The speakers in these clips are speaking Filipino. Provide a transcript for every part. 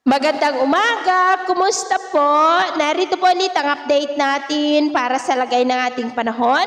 Magandang umaga! Kumusta po? Narito po ulit ang update natin para sa lagay ng ating panahon.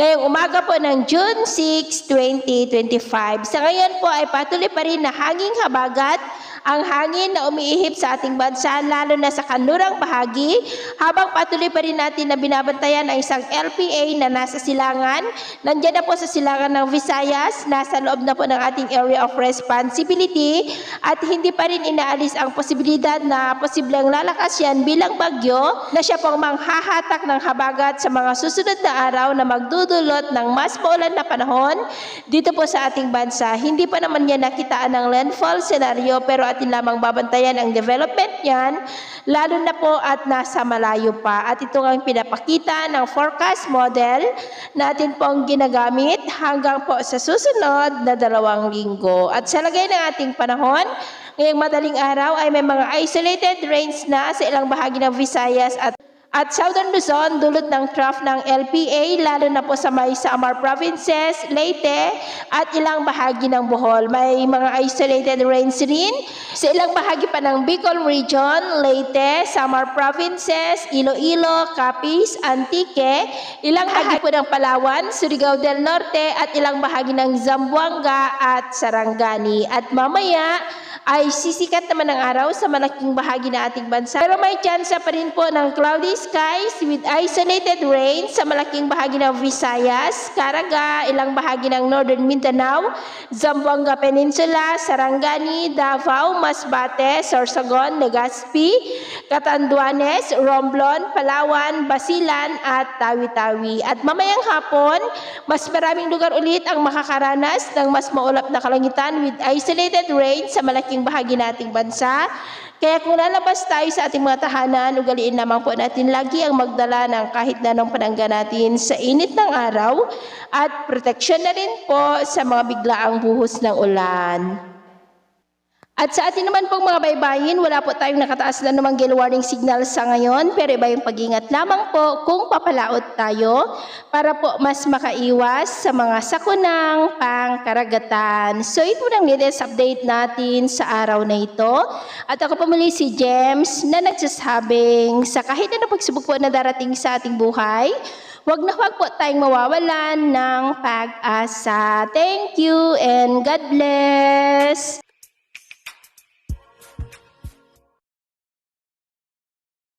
Ngayong umaga po ng June 6, 2025. Sa ngayon po ay patuloy pa rin na hanging habagat ang hangin na umiihip sa ating bansa, lalo na sa kanlurang bahagi, habang patuloy pa rin natin na binabantayan ang isang LPA na nasa silangan. Nandiyan na po sa silangan ng Visayas, nasa loob na po ng ating area of responsibility, at hindi pa rin inaalis ang posibilidad na posibleng lalakas yan bilang bagyo na siya pong manghahatak ng habagat sa mga susunod na araw na magdudulot ng mas maulan na panahon dito po sa ating bansa. Hindi pa naman yan nakitaan ng landfall scenario, pero atin lamang babantayan ang development niyan, lalo na po at nasa malayo pa. At ito ang pinapakita ng forecast model natin pong ginagamit hanggang po sa susunod na 2 linggo. At sa lagay ng ating panahon, ngayong madaling araw ay may mga isolated rains na sa ilang bahagi ng Visayas at Southern Luzon, dulot ng trough ng LPA, lalo na po sa may Samar provinces, Leyte, at ilang bahagi ng Bohol. May mga isolated rains rin sa ilang bahagi pa ng Bicol Region, Leyte, Samar provinces, Iloilo, Capiz, Antique, ilang bahagi po ng Palawan, Surigao del Norte, at ilang bahagi ng Zamboanga at Sarangani. At mamaya ay sisikat naman ang araw sa malaking bahagi na ating bansa. Pero may chance pa rin po ng cloudy skies with isolated rain sa malaking bahagi ng Visayas, Caraga, ilang bahagi ng Northern Mindanao, Zamboanga Peninsula, Sarangani, Davao, Masbate, Sorsogon, Legazpi, Catanduanes, Romblon, Palawan, Basilan, at Tawi-Tawi. At mamayang hapon, mas maraming lugar ulit ang makakaranas ng mas maulap na kalangitan with isolated rain sa malaking bahagi nating bansa. Kaya kung lalabas tayo sa ating mga tahanan, ugaliin naman po natin lagi ang magdala ng kahit na anong panangga natin sa init ng araw at proteksyon na rin po sa mga biglaang buhos ng ulan. At sa atin naman pong mga baybayin, wala po tayong nakataas na namang gale warning signal sa ngayon, pero iba yung pag-ingat lamang po kung papalaot tayo para po mas makaiwas sa mga sakunang pangkaragatan. So ito ang latest update natin sa araw na ito. At ako po muli si James na nagsasabing sa kahit na pagsubok po na darating sa ating buhay, wag po tayong mawawalan ng pag-asa. Thank you and God bless!